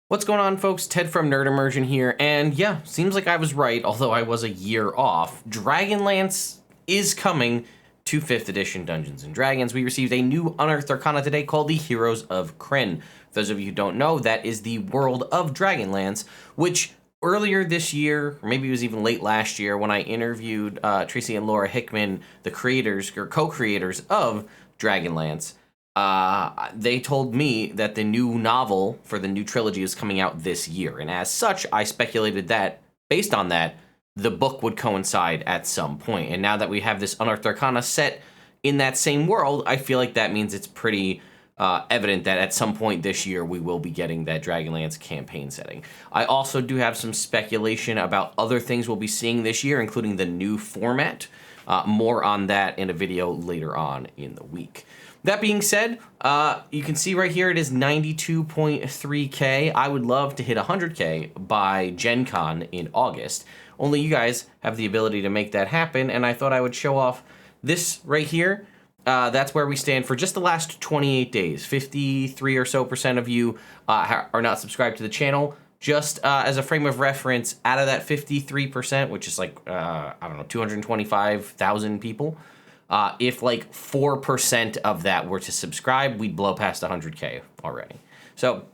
What's going on, folks? Ted from Nerd Immersion here, and yeah, seems like I was right, although I was a year off. Dragonlance is coming to 5th edition Dungeons & Dragons. We received a new Unearthed Arcana today called the Heroes of Krynn. For those of you who don't know, that is the world of Dragonlance, which earlier this year, or maybe it was even late last year, when I interviewed Tracy and Laura Hickman, the creators, or co-creators of Dragonlance, they told me that the new novel for the new trilogy is coming out this year. And as such, I speculated that, based on that, the book would coincide at some point. And now that we have this Unearthed Arcana set in that same world, I feel like that means it's pretty evident that at some point this year we will be getting that Dragonlance campaign setting. I also do have some speculation about other things we'll be seeing this year, including the new format. More on that in a video later on in the week. That being said, you can see right here it is 92.3K. I would love to hit 100K by Gen Con in August. Only you guys have the ability to make that happen, and I thought I would show off this right here. That's where we stand for just the last 28 days. 53 or so % of you are not subscribed to the channel. Just as a frame of reference, out of that 53%, which is like, I don't know, 225,000 people, if like 4% of that were to subscribe, we'd blow past 100K already. So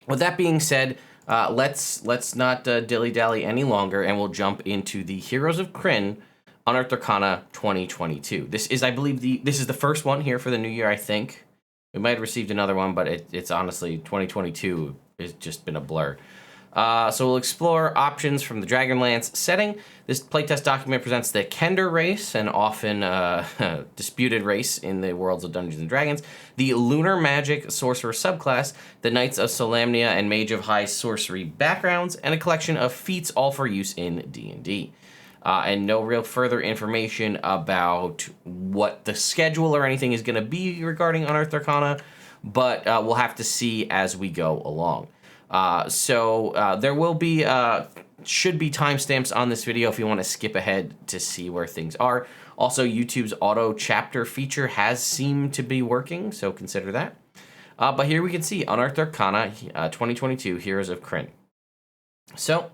with that being said, let's not dilly-dally any longer, and we'll jump into the Heroes of Krynn Unearthed Arcana 2022. This is, I believe, this is the first one here for the new year, I think. We might have received another one, but it's honestly, 2022 has just been a blur. So we'll explore options from the Dragonlance setting. This playtest document presents the Kender race, an often disputed race in the worlds of Dungeons & Dragons, the Lunar Magic Sorcerer subclass, the Knights of Solamnia and Mage of High Sorcery backgrounds, and a collection of feats all for use in D&D. And no real further information about what the schedule or anything is going to be regarding Unearthed Arcana, but we'll have to see as we go along. So there will be, should be timestamps on this video if you want to skip ahead to see where things are. Also, YouTube's auto chapter feature has seemed to be working, so consider that. But here we can see Unearthed Arcana 2022 Heroes of Krynn. So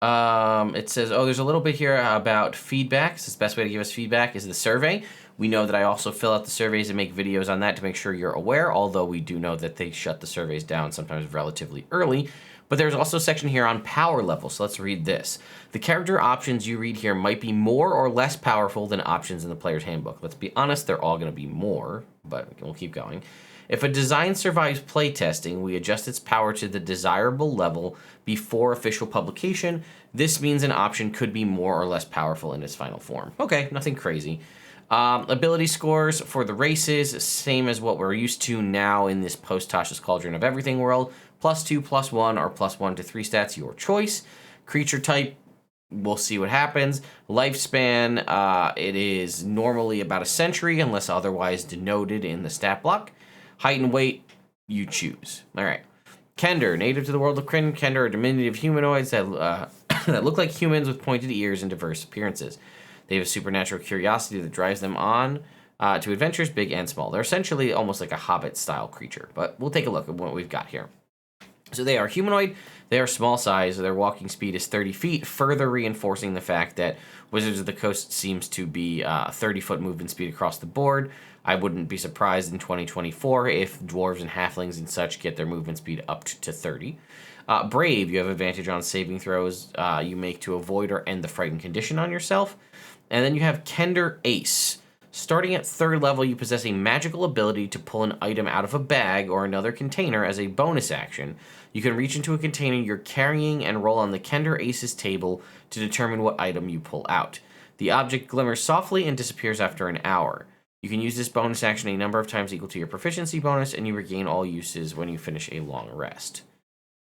it says, oh, there's a little bit here about feedback. So the best way to give us feedback is the survey. We know that I also fill out the surveys and make videos on that to make sure you're aware, although we do know that they shut the surveys down sometimes relatively early. But there's also a section here on power level, so let's read this. The character options you read here might be more or less powerful than options in the player's handbook. Let's be honest, they're all going to be more, but we'll keep going. If a design survives playtesting, we adjust its power to the desirable level before official publication. This means an option could be more or less powerful in its final form. Okay, nothing crazy. Ability scores for the races, same as what we're used to now in this post-Tasha's Cauldron of Everything world. +2, +1, or +1 to 3 stats, your choice. Creature type, we'll see what happens. Lifespan, it is normally about a century unless otherwise denoted in the stat block. Height and weight, you choose. All right. Kender, native to the world of Krynn. Kender are diminutive humanoids that look like humans with pointed ears and diverse appearances. They have a supernatural curiosity that drives them on to adventures big and small. They're essentially almost like a Hobbit-style creature, but we'll take a look at what we've got here. So they are humanoid, they are small size, their walking speed is 30 feet, further reinforcing the fact that Wizards of the Coast seems to be 30-foot movement speed across the board. I wouldn't be surprised in 2024 if dwarves and halflings and such get their movement speed up to 30. Brave, you have advantage on saving throws you make to avoid or end the frightened condition on yourself. And then you have Kender Ace. Starting at 3rd level, you possess a magical ability to pull an item out of a bag or another container as a bonus action. You can reach into a container you're carrying and roll on the Kender Ace's table to determine what item you pull out. The object glimmers softly and disappears after an hour. You can use this bonus action a number of times equal to your proficiency bonus, and you regain all uses when you finish a long rest.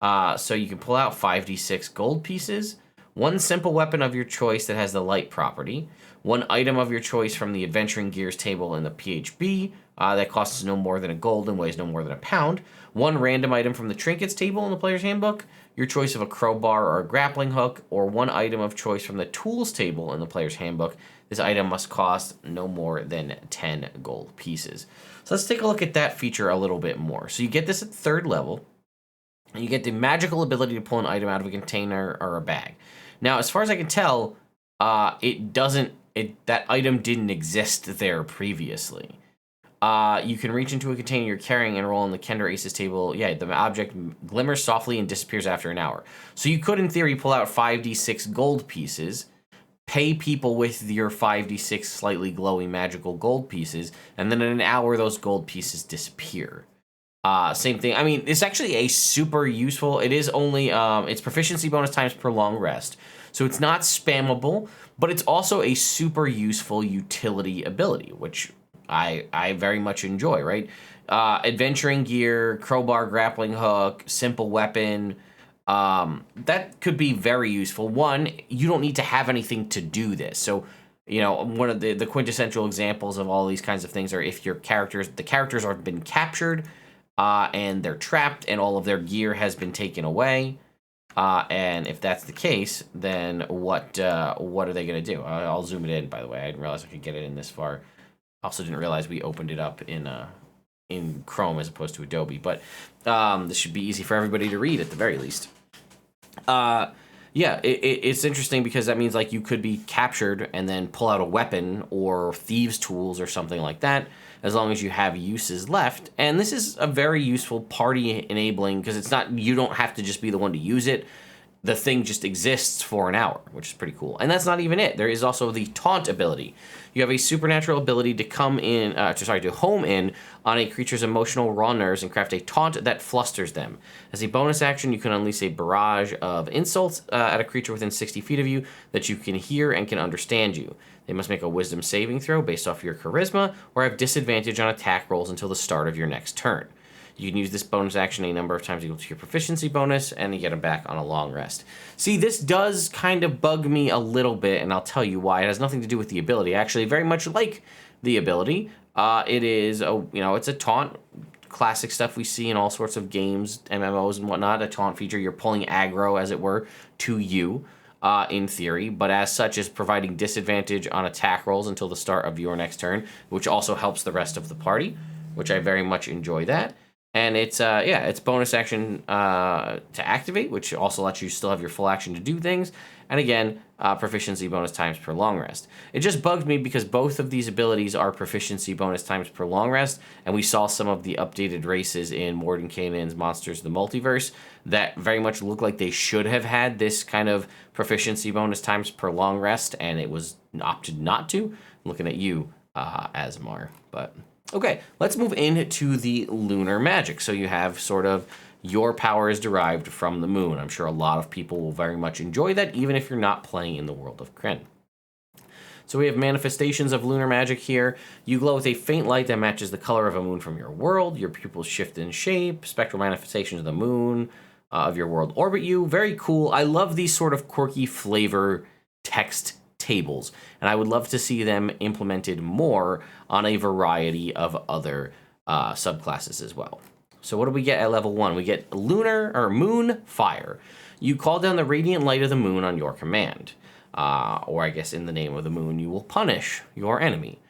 So you can pull out 5d6 gold pieces, one simple weapon of your choice that has the light property, one item of your choice from the Adventuring Gears table in the PHB that costs no more than a gold and weighs no more than a pound, one random item from the Trinkets table in the player's handbook, your choice of a crowbar or a grappling hook, or one item of choice from the Tools table in the player's handbook. This item must cost no more than 10 gold pieces. So let's take a look at that feature a little bit more. So you get this at 3rd level. You get the magical ability to pull an item out of a container or a bag. Now, as far as I can tell, that item didn't exist there previously. You can reach into a container you're carrying and roll on the Kender Aces table. Yeah, the object glimmers softly and disappears after an hour. So you could, in theory, pull out 5d6 gold pieces, pay people with your 5d6 slightly glowy magical gold pieces, and then in an hour, those gold pieces disappear. Same thing. I mean, it's actually a super useful. It is only it's proficiency bonus times per long rest, so it's not spammable, but it's also a super useful utility ability, which I very much enjoy. Right, adventuring gear, crowbar, grappling hook, simple weapon. That could be very useful. One, you don't need to have anything to do this, so. One of the quintessential examples of all these kinds of things are if the characters have been captured, and they're trapped and all of their gear has been taken away. And if that's the case, then what are they going to do? I'll zoom it in, by the way. I didn't realize I could get it in this far. Also didn't realize we opened it up in Chrome as opposed to Adobe. But this should be easy for everybody to read at the very least. Yeah, it's interesting because that means like you could be captured and then pull out a weapon or thieves' tools or something like that, as long as you have uses left. And this is a very useful party enabling because you don't have to just be the one to use it. The thing just exists for an hour, which is pretty cool. And that's not even it. There is also the taunt ability. You have a supernatural ability to home in on a creature's emotional raw nerves and craft a taunt that flusters them. As a bonus action, you can unleash a barrage of insults at a creature within 60 feet of you that you can hear and can understand you. They must make a wisdom saving throw based off your charisma or have disadvantage on attack rolls until the start of your next turn. You can use this bonus action a number of times equal to your proficiency bonus, and you get them back on a long rest. See, this does kind of bug me a little bit, and I'll tell you why. It has nothing to do with the ability. I actually very much like the ability. It's a taunt, classic stuff we see in all sorts of games, MMOs and whatnot. A taunt feature, you're pulling aggro, as it were, to you, in theory, but as such is providing disadvantage on attack rolls until the start of your next turn, which also helps the rest of the party, which I very much enjoy that. And it's bonus action to activate, which also lets you still have your full action to do things. And again, proficiency bonus times per long rest. It just bugged me because both of these abilities are proficiency bonus times per long rest, and we saw some of the updated races in Mordenkainen's Monsters of the Multiverse that very much look like they should have had this kind of proficiency bonus times per long rest, and it was opted not to. I'm looking at you, Asmar, but... Okay, let's move into the lunar magic. So you have sort of your power is derived from the moon. I'm sure a lot of people will very much enjoy that, even if you're not playing in the world of Krynn. So we have manifestations of lunar magic here. You glow with a faint light that matches the color of a moon from your world. Your pupils shift in shape. Spectral manifestations of the moon of your world orbit you. Very cool. I love these sort of quirky flavor text tables, and I would love to see them implemented more on a variety of other subclasses as well. So what do we get at level 1? We get moon fire. You call down the radiant light of the moon on your command, or I guess in the name of the moon you will punish your enemy.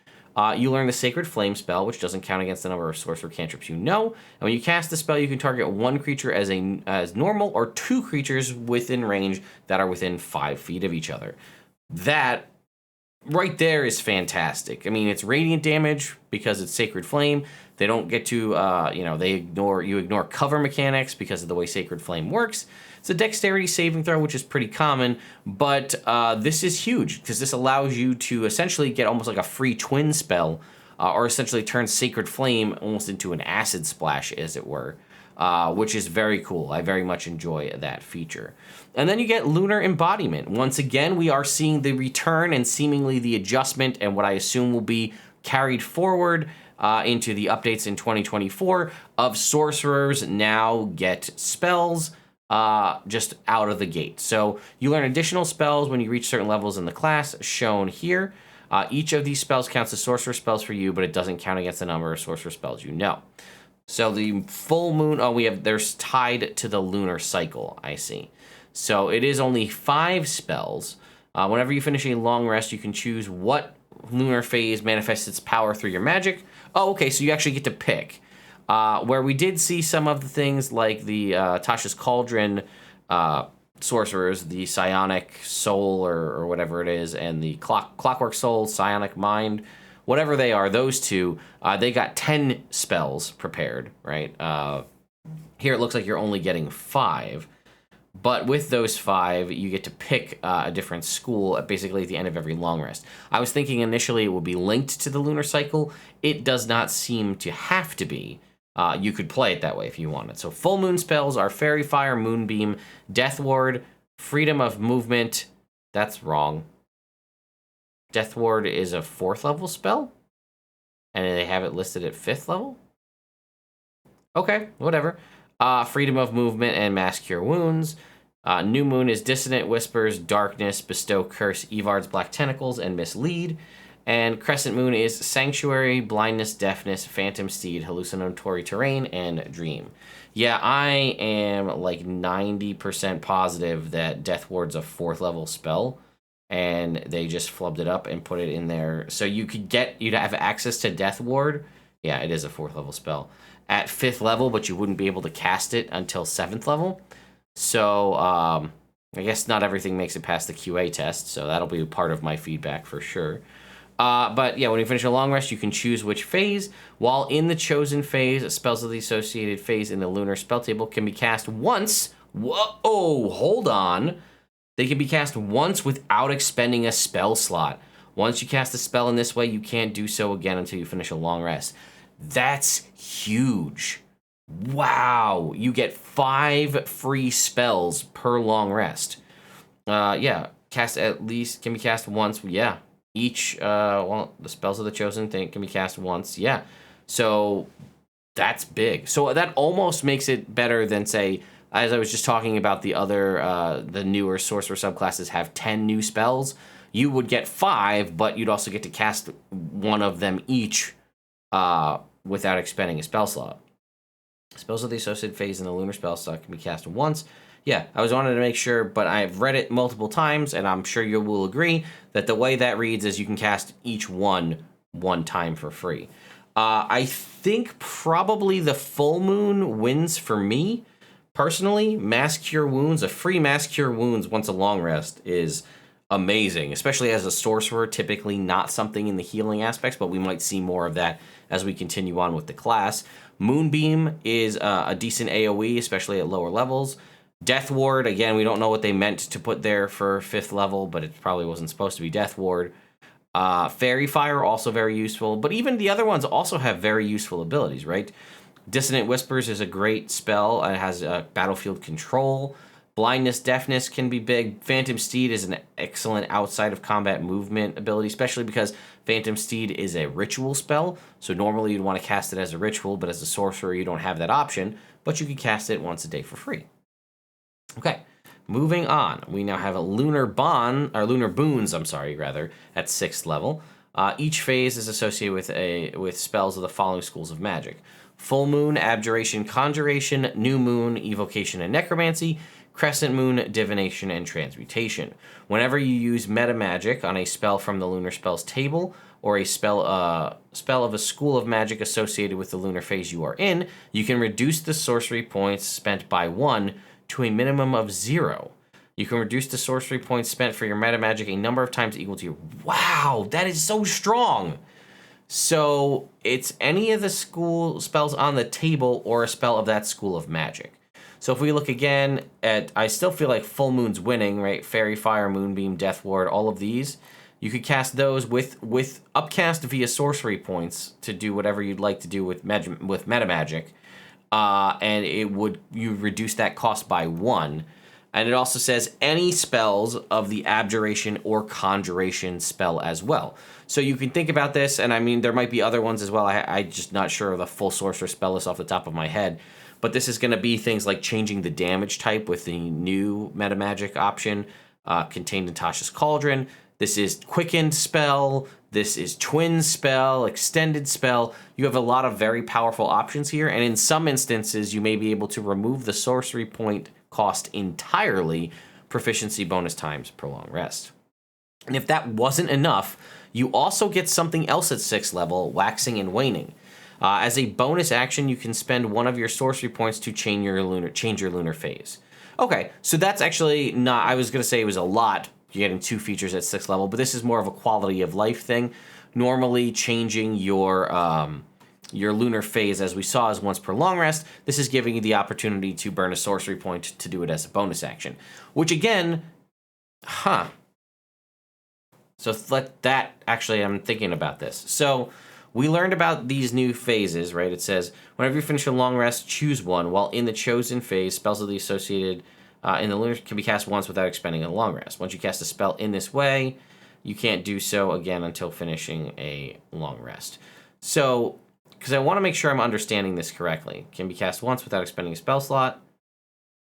You learn the Sacred Flame spell, which doesn't count against the number of sorcerer cantrips you know. And when you cast the spell, you can target one creature as normal or two creatures within range that are within 5 feet of each other. That right there is fantastic. I mean, it's radiant damage because it's Sacred Flame. They don't get to, you ignore cover mechanics because of the way Sacred Flame works. It's a dexterity saving throw, which is pretty common, but this is huge because this allows you to essentially get almost like a free twin spell, or essentially turn Sacred Flame almost into an acid splash, as it were. Which is very cool. I very much enjoy that feature. And then you get Lunar Embodiment. Once again, we are seeing the return and seemingly the adjustment and what I assume will be carried forward into the updates in 2024 of sorcerers now get spells just out of the gate. So you learn additional spells when you reach certain levels in the class, shown here. Each of these spells counts as sorcerer spells for you, but it doesn't count against the number of sorcerer spells you know. So the full moon, there's tied to the lunar cycle, I see. So it is only 5 spells. Whenever you finish a long rest, you can choose what lunar phase manifests its power through your magic. Oh, okay, so you actually get to pick. Where we did see some of the things like the Tasha's Cauldron sorcerers, the Psionic Soul or whatever it is, and the Clockwork Soul, Psionic Mind, whatever they are, those two, they got 10 spells prepared, right? Here it looks like you're only getting 5. But with those 5, you get to pick a different school basically at the end of every long rest. I was thinking initially it would be linked to the lunar cycle. It does not seem to have to be. You could play it that way if you wanted. So full moon spells are Fairy Fire, Moonbeam, Death Ward, Freedom of Movement. That's wrong. Death Ward is a 4th level spell? And they have it listed at 5th level? Okay, whatever. Freedom of Movement and Mass Cure Wounds. New Moon is Dissonant Whispers, Darkness, Bestow Curse, Evard's Black Tentacles, and Mislead. And Crescent Moon is Sanctuary, Blindness, Deafness, Phantom Steed, Hallucinatory Terrain, and Dream. Yeah, I am like 90% positive that Death Ward's a 4th level spell, and they just flubbed it up and put it in there. So you'd have access to Death Ward. Yeah, it is a 4th level spell at 5th level, but you wouldn't be able to cast it until 7th level. So I guess not everything makes it past the QA test, so that'll be part of my feedback for sure. But yeah, when you finish a long rest, you can choose which phase. While in the chosen phase, spells of the associated phase in the lunar spell table can be cast once. Whoa, hold on. They can be cast once without expending a spell slot. Once you cast a spell in this way, you can't do so again until you finish a long rest. That's huge. Wow. You get 5 free spells per long rest. Yeah, can be cast once. Yeah. Each, the spells of the chosen thing can be cast once. Yeah. So that's big. So that almost makes it better than, say, as I was just talking about the other, the newer sorcerer subclasses have 10 new spells. You would get 5, but you'd also get to cast one of them each without expending a spell slot. Spells of the associated phase in the lunar spell slot can be cast once. Yeah, I was wanting to make sure, but I've read it multiple times, and I'm sure you will agree that the way that reads is you can cast each one time for free. I think probably the full moon wins for me. Personally, Mass Cure Wounds, a free Mass Cure Wounds once a long rest is amazing, especially as a sorcerer, typically not something in the healing aspects, but we might see more of that as we continue on with the class. Moonbeam is a decent AoE, especially at lower levels. Death Ward, again, we don't know what they meant to put there for 5th level, but it probably wasn't supposed to be Death Ward. Fairy Fire, also very useful, but even the other ones also have very useful abilities, right? Dissonant Whispers is a great spell. It has battlefield control. Blindness, Deafness can be big. Phantom Steed is an excellent outside of combat movement ability, especially because Phantom Steed is a ritual spell. So normally you'd want to cast it as a ritual, but as a sorcerer you don't have that option, but you can cast it once a day for free. Okay, moving on. We now have a Lunar Boons, at 6th level. Each phase is associated with spells of the following schools of magic: Full Moon, Abjuration, Conjuration; New Moon, Evocation and Necromancy; Crescent Moon, Divination and Transmutation. Whenever you use meta magic on a spell from the Lunar Spells table, or a spell of a school of magic associated with the lunar phase you are in, you can reduce the sorcery points spent by 1 to a minimum of 0. You can reduce the sorcery points spent for your meta magic a number of times equal to your... Wow, that is so strong! So it's any of the school spells on the table or a spell of that school of magic. So if we look again at... I still feel like Full Moon's winning, right? Fairy Fire, Moonbeam, Death Ward, all of these. You could cast those with upcast via sorcery points to do whatever you'd like to do with meta magic. And you reduce that cost by 1. And it also says any spells of the Abjuration or Conjuration spell as well. So you can think about this, and I mean, there might be other ones as well. I'm just not sure of the full Sorcerer spell list off the top of my head. But this is going to be things like changing the damage type with the new meta magic option contained in Tasha's Cauldron. This is Quickened spell. This is Twin spell, Extended spell. You have a lot of very powerful options here, and in some instances, you may be able to remove the sorcery point cost entirely, proficiency bonus times per long rest. And if that wasn't enough, you also get something else at 6th level, Waxing and Waning. As a bonus action, you can spend one of your sorcery points to change your lunar phase. Okay, so that's actually not. I was gonna say it was a lot. You're getting 2 features at 6th level, but this is more of a quality of life thing. Normally, changing your lunar phase, as we saw, is once per long rest. This is giving you the opportunity to burn a sorcery point to do it as a bonus action. Which again, So let that, actually, I'm thinking about this. So we learned about these new phases, right? It says, whenever you finish a long rest, choose one. While in the chosen phase, spells of the associated in the lunar can be cast once without expending a long rest. Once you cast a spell in this way, you can't do so again until finishing a long rest. So, because I want to make sure I'm understanding this correctly. Can be cast once without expending a spell slot.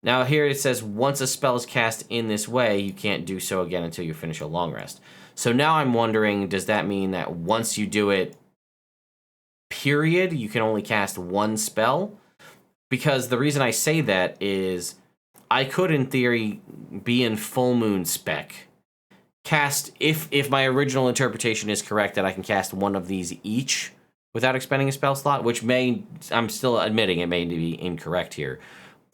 Now here it says, once a spell is cast in this way, you can't do so again until you finish a long rest. So now I'm wondering, does that mean that once you do it, period, you can only cast one spell? Because the reason I say that is I could, in theory, be in full moon spec. Cast, if my original interpretation is correct, that I can cast one of these each without expending a spell slot, which I'm still admitting it may be incorrect here.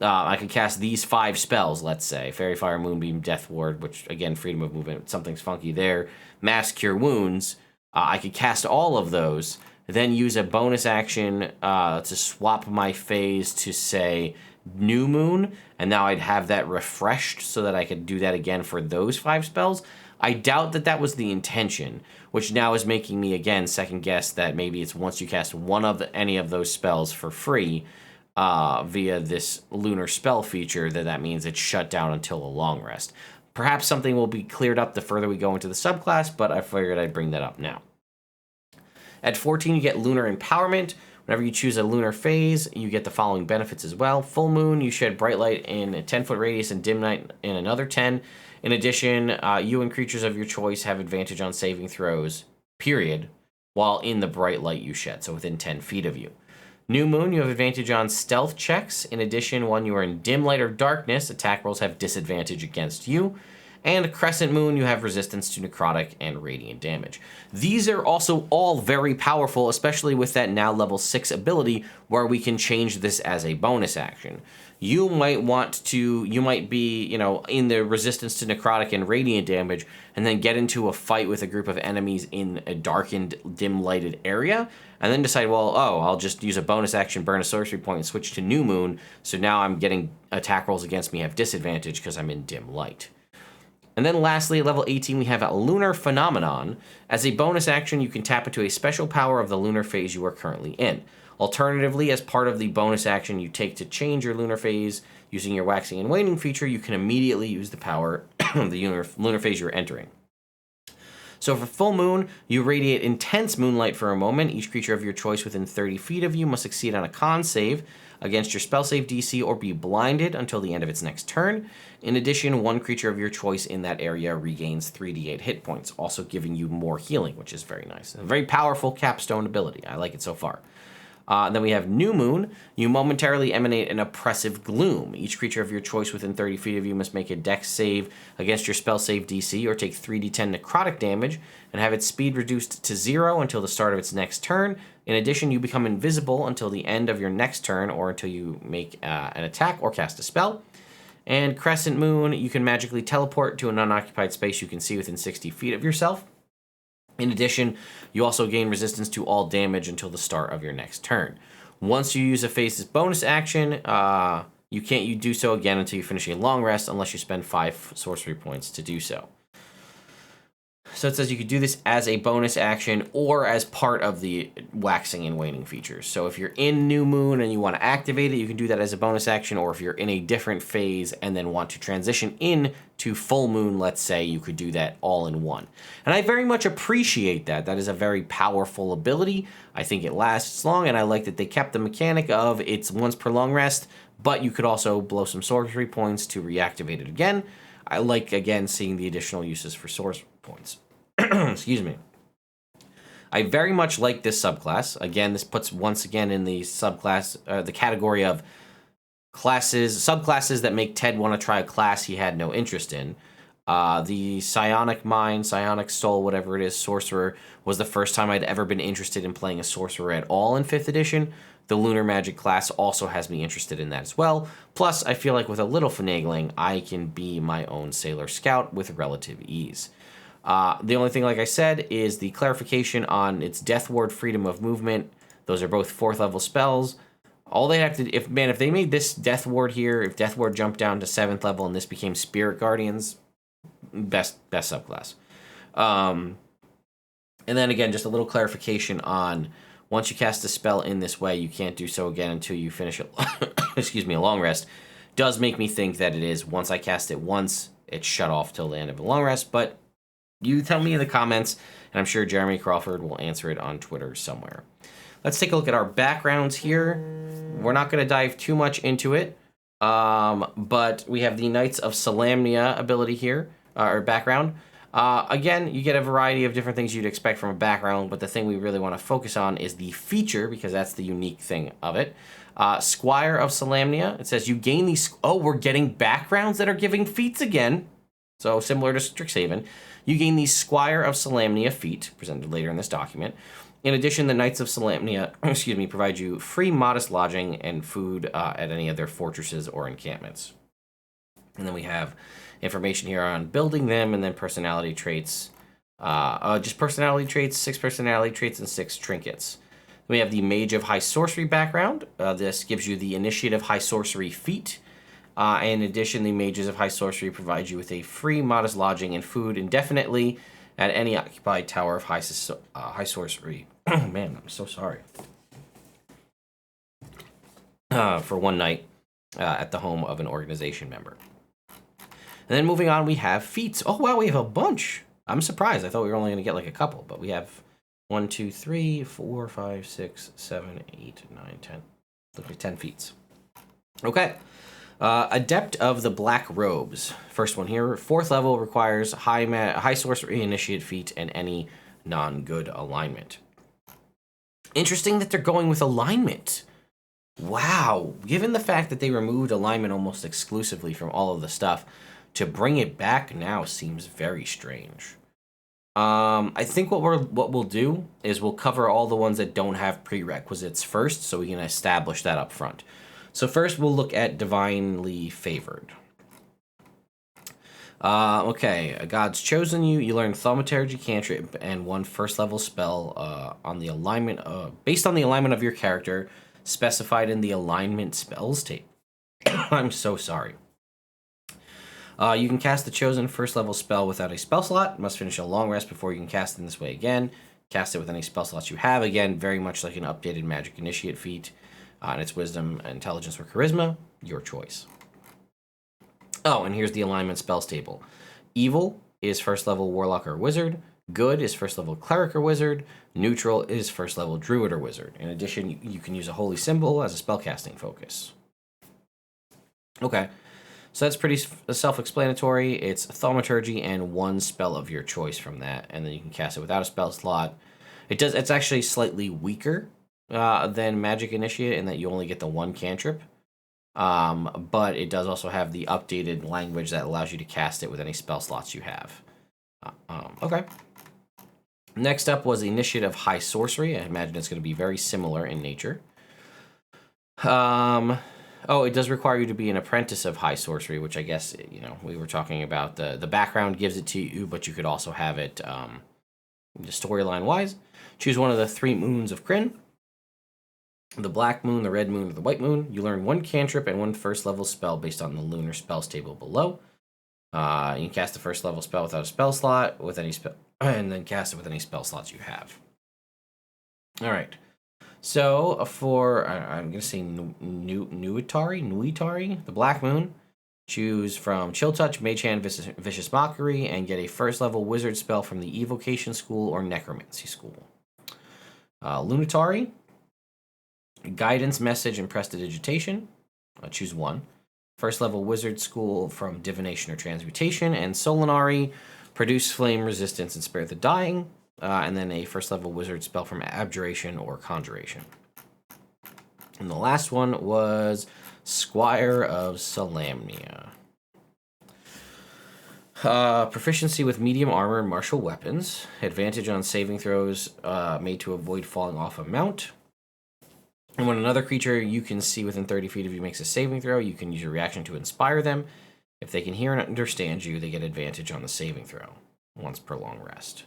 I can cast these 5 spells, let's say. Fairy Fire, Moonbeam, Death Ward, which, again, freedom of movement, something's funky there. Mass Cure Wounds. I could cast all of those, then use a bonus action to swap my phase to, say, New Moon, and now I'd have that refreshed so that I could do that again for those 5 spells. I doubt that that was the intention, which now is making me, again, second guess that maybe it's once you cast one of any of those spells for free via this lunar spell feature, that means it's shut down until a long rest. Perhaps something will be cleared up the further we go into the subclass, but I figured I'd bring that up now. At 14, you get Lunar Empowerment. Whenever you choose a lunar phase, you get the following benefits as well. Full moon, you shed bright light in a 10-foot radius and dim light in another 10. In addition, you and creatures of your choice have advantage on saving throws, period, while in the bright light you shed, so within 10 feet of you. New moon, you have advantage on stealth checks. In addition, when you are in dim light or darkness, attack rolls have disadvantage against you. And crescent moon, you have resistance to necrotic and radiant damage. These are also all very powerful, especially with that now level 6 ability where we can change this as a bonus action. You might be, in the resistance to necrotic and radiant damage, and then get into a fight with a group of enemies in a darkened, dim lighted area, and then decide, I'll just use a bonus action, burn a sorcery point, and switch to new moon, so now I'm getting attack rolls against me have disadvantage because I'm in dim light. And then lastly, at level 18, we have a Lunar Phenomenon. As a bonus action, you can tap into a special power of the lunar phase you are currently in. Alternatively, as part of the bonus action you take to change your lunar phase using your waxing and waning feature, you can immediately use the power of the lunar phase you're entering. So for full moon, you radiate intense moonlight for a moment. Each creature of your choice within 30 feet of you must succeed on a con save against your spell save DC or be blinded until the end of its next turn. In addition, one creature of your choice in that area regains 3d8 hit points, also giving you more healing, which is very nice. A very powerful capstone ability. I like it so far. Then we have New Moon. You momentarily emanate an oppressive gloom. Each creature of your choice within 30 feet of you must make a dex save against your spell save DC or take 3d10 necrotic damage and have its speed reduced to 0 until the start of its next turn. In addition, you become invisible until the end of your next turn or until you make an attack or cast a spell. And Crescent Moon, you can magically teleport to an unoccupied space you can see within 60 feet of yourself. In addition, you also gain resistance to all damage until the start of your next turn. Once you use a phase's bonus action, you can't do so again until you finish a long rest unless you spend 5 sorcery points to do so. So it says you could do this as a bonus action or as part of the waxing and waning features. So if you're in New Moon and you want to activate it, you can do that as a bonus action, or if you're in a different phase and then want to transition in to full moon, let's say, you could do that all in one. And I very much appreciate that. That is a very powerful ability. I think it lasts long, and I like that they kept the mechanic of it's once per long rest, but you could also blow some sorcery points to reactivate it again. I like, again, seeing the additional uses for sorcery points. Excuse me. I very much like this subclass. Again, this puts once again in the subclass, the category of subclasses that make Ted want to try a class he had no interest in. The Psionic Mind, Psionic Soul, whatever it is, Sorcerer, was the first time I'd ever been interested in playing a Sorcerer at all in 5th edition. The Lunar Magic class also has me interested in that as well. Plus, I feel like with a little finagling, I can be my own Sailor Scout with relative ease. The only thing, like I said, is the clarification on its Death Ward, Freedom of Movement. Those are both 4th level spells. All they have to, if they made this Death Ward here, if Death Ward jumped down to 7th level and this became Spirit Guardians, best subclass. And then again, just a little clarification on once you cast a spell in this way, you can't do so again until you finish it. Excuse me, a long rest. Does make me think that it is once I cast it once, it's shut off till the end of a long rest. But you tell me in the comments, and I'm sure Jeremy Crawford will answer it on Twitter somewhere. Let's take a look at our backgrounds here. We're not going to dive too much into it, but we have the Knights of Solamnia ability here, or background. Again, you get a variety of different things you'd expect from a background, but the thing we really want to focus on is the feature, because that's the unique thing of it. Squire of Solamnia, it says you gain these... Oh, we're getting backgrounds that are giving feats again. So similar to Strixhaven. You gain the Squire of Solamnia feat, presented later in this document. In addition, the Knights of Solamnia, provide you free modest lodging and food at any of their fortresses or encampments. And then we have information here on building them, and then personality traits. Just personality traits, 6 personality traits, and 6 trinkets. We have the Mage of High Sorcery background. This gives you the Initiative High Sorcery feat. In addition, the Mages of High Sorcery provide you with a free modest lodging and food indefinitely at any occupied tower of High Sorcery. Oh man, I'm so sorry. For one night at the home of an organization member. And then moving on, we have feats. Oh, wow, we have a bunch. I'm surprised. I thought we were only going to get like a couple, but we have 1, 2, 3, 4, 5, 6, 7, 8, 9, 10. Looks like 10 feats. Okay. Adept of the Black Robes. First one here. 4th level requires high sorcery initiate feat and any non-good alignment. Interesting that they're going with alignment. Wow. Given the fact that they removed alignment almost exclusively from all of the stuff, to bring it back now seems very strange. I think what we'll do is we'll cover all the ones that don't have prerequisites first, so we can establish that up front. So first we'll look at Divinely Favored. Okay, God's chosen you. You learn Thaumaturgy cantrip and 1 1st level spell on the alignment based on the alignment of your character, specified in the alignment spells table. I'm so sorry. You can cast the chosen 1st level spell without a spell slot. Must finish a long rest before you can cast it in this way again. Cast it with any spell slots you have. Again, very much like an updated Magic Initiate feat. And it's Wisdom, Intelligence, or Charisma. Your choice. Oh, and here's the alignment spells table. Evil is 1st level Warlock or Wizard. Good is 1st level Cleric or Wizard. Neutral is 1st level Druid or Wizard. In addition, you can use a Holy Symbol as a spellcasting focus. Okay. So that's pretty self-explanatory. It's Thaumaturgy and 1 spell of your choice from that, and then you can cast it without a spell slot. It's actually slightly weaker than Magic Initiate in that you only get the 1 cantrip, but it does also have the updated language that allows you to cast it with any spell slots you have. Okay. Next up was Initiative High Sorcery. I imagine it's going to be very similar in nature. Oh, it does require you to be an apprentice of High Sorcery, which I guess, we were talking about. The background gives it to you, but you could also have it storyline-wise. Choose one of the 3 moons of Krynn. The Black Moon, the Red Moon, or the White Moon. You learn 1 cantrip and 1 1st level spell based on the Lunar Spells table below. You can cast a 1st level spell without a spell slot, with any spell, and then cast it with any spell slots you have. All right. So for, I'm going to say Nuitari, the Black Moon, choose from Chill Touch, Mage Hand, Vicious Mockery, and get a 1st level wizard spell from the Evocation School or Necromancy School. Lunatari, Guidance, Message, and Prestidigitation. Choose 1. 1st level wizard school from Divination or Transmutation. And Solinari, Produce Flame, Resistance, and Spare the Dying. And then a 1st level wizard spell from Abjuration or Conjuration. And the last one was Squire of Solamnia. Proficiency with medium armor and martial weapons. Advantage on saving throws made to avoid falling off a mount. And when another creature you can see within 30 feet of you makes a saving throw, you can use your reaction to inspire them. If they can hear and understand you, they get advantage on the saving throw, once per long rest.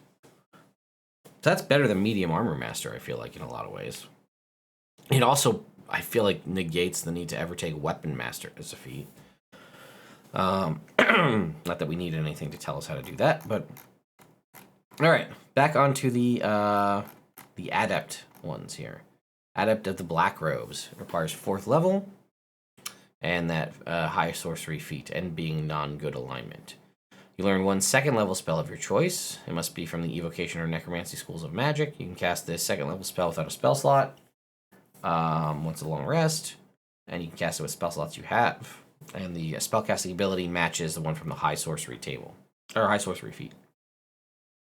So that's better than medium armor master, I feel like, in a lot of ways. It also, I feel like, negates the need to ever take weapon master as a feat. Not that we need anything to tell us how to do that, but... Alright, back onto the adept ones here. Adept of the Black Robes. It requires 4th level, and that high sorcery feat, and being non-good alignment. You learn 1 2nd level spell of your choice. It must be from the Evocation or Necromancy schools of magic. You can cast this 2nd level spell without a spell slot, once a long rest, and you can cast it with spell slots you have. And the spellcasting ability matches the one from the high sorcery table, or high sorcery feat.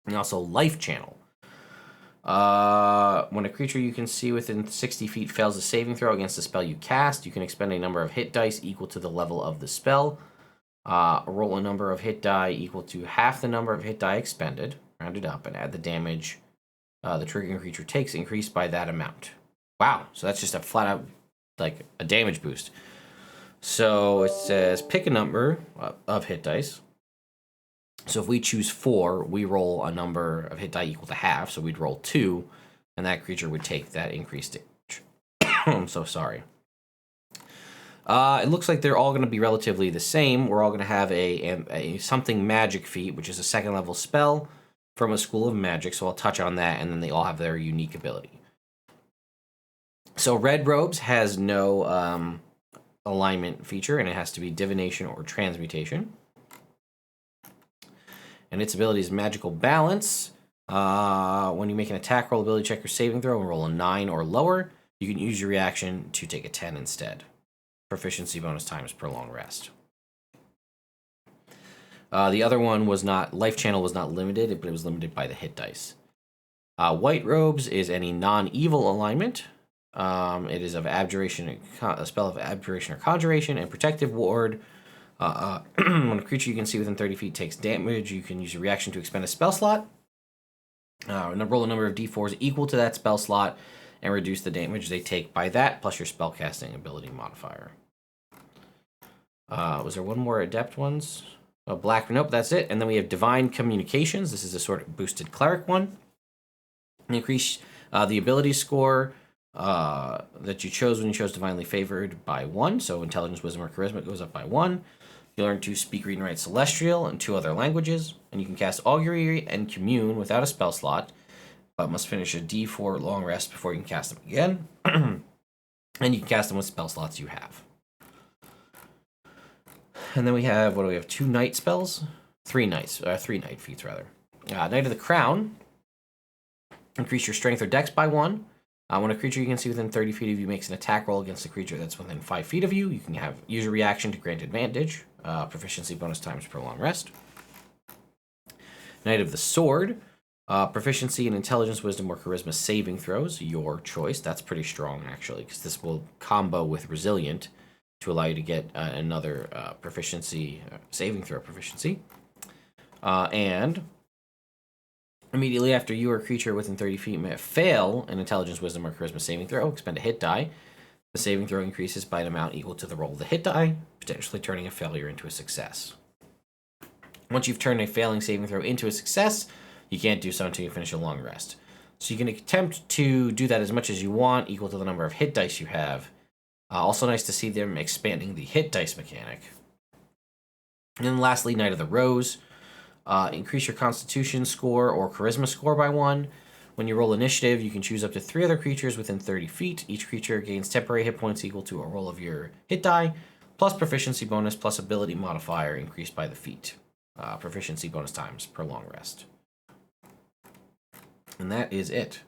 And also Life Channel. When a creature you can see within 60 feet fails a saving throw against the spell you cast, you can expend a number of hit dice equal to the level of the spell. Roll a number of hit die equal to half the number of hit die expended, rounded up, and add the damage the triggering creature takes increased by that amount. Wow, so that's just a flat out, like, a damage boost. So it says pick a number of hit dice. So if we choose 4, we roll a number of hit die equal to half, so we'd roll 2, and that creature would take that increased damage. I'm so sorry. It looks like they're all going to be relatively the same. We're all going to have a something magic feat, which is a 2nd level spell from a school of magic, so I'll touch on that, and then they all have their unique ability. So Red Robes has no alignment feature, and it has to be divination or transmutation. And its ability is Magical Balance. When you make an attack roll, ability check, or saving throw and roll a 9 or lower, you can use your reaction to take a 10 instead. Proficiency bonus times per long rest. The other one was not, Life Channel was not limited, but it was limited by the hit dice. White Robes is any non-evil alignment. It is of abjuration, a spell of abjuration or conjuration, and protective ward. When a creature you can see within 30 feet takes damage, you can use a reaction to expend a spell slot. Roll a number of d4s equal to that spell slot and reduce the damage they take by that, plus your spellcasting ability modifier. Was there one more adept ones? Black, nope, that's it. And then we have Divine Communications. This is a sort of boosted cleric one. Increase the ability score that you chose when you chose Divinely Favored by 1. So Intelligence, Wisdom, or Charisma goes up by 1. You learn to speak, read, and write Celestial and 2 other languages. And you can cast Augury and Commune without a spell slot, but must finish a d4 long rest before you can cast them again. And you can cast them with spell slots you have. And then we have, what do we have? 2 night spells? 3 night feats, rather. Knight of the Crown. Increase your strength or dex by 1. When a creature you can see within 30 feet of you makes an attack roll against a creature that's within 5 feet of you, you can use a reaction to grant advantage. Proficiency bonus times per long rest. Knight of the Sword. Proficiency in Intelligence, Wisdom, or Charisma saving throws, your choice. That's pretty strong, actually, because this will combo with Resilient to allow you to get another proficiency, saving throw proficiency. And immediately after you or a creature within 30 feet may fail an Intelligence, Wisdom, or Charisma saving throw, expend a hit die. The saving throw increases by an amount equal to the roll of the hit die, potentially turning a failure into a success. Once you've turned a failing saving throw into a success, you can't do so until you finish a long rest. So you can attempt to do that as much as you want, equal to the number of hit dice you have. Also nice to see them expanding the hit dice mechanic. And then lastly, Knight of the Rose. Increase your Constitution score or Charisma score by 1. When you roll initiative, you can choose up to 3 other creatures within 30 feet. Each creature gains temporary hit points equal to a roll of your hit die, plus proficiency bonus, plus ability modifier increased by the feat. Proficiency bonus times per long rest. And that is it.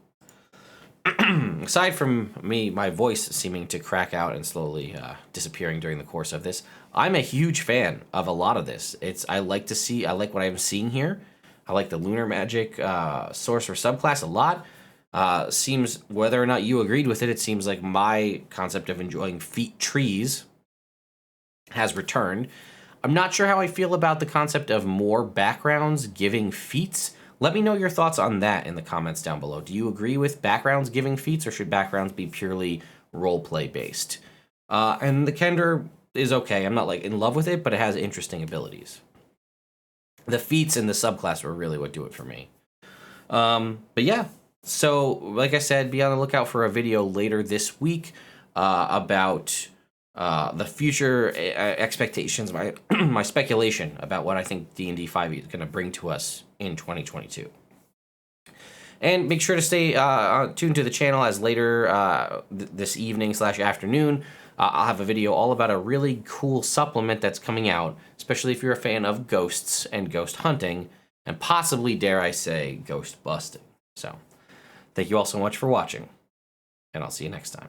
Aside from my voice seeming to crack out and slowly disappearing during the course of this, I'm a huge fan of a lot of this. I like what I'm seeing here. I like the Lunar Magic Sorcerer subclass a lot. Seems, whether or not you agreed with it, it seems like my concept of enjoying feat trees has returned. I'm not sure how I feel about the concept of more backgrounds giving feats. Let me know your thoughts on that in the comments down below. Do you agree with backgrounds giving feats, or should backgrounds be purely roleplay based? And the Kender is okay. I'm not like in love with it, but it has interesting abilities. The feats and the subclass were really what do it for me. But yeah, so like I said, be on the lookout for a video later this week about the future expectations, my speculation about what I think D&D 5e is going to bring to us in 2022. And make sure to stay tuned to the channel, as later this evening / afternoon, I'll have a video all about a really cool supplement that's coming out, especially if you're a fan of ghosts and ghost hunting, and possibly, dare I say, ghost busting. So, thank you all so much for watching, and I'll see you next time.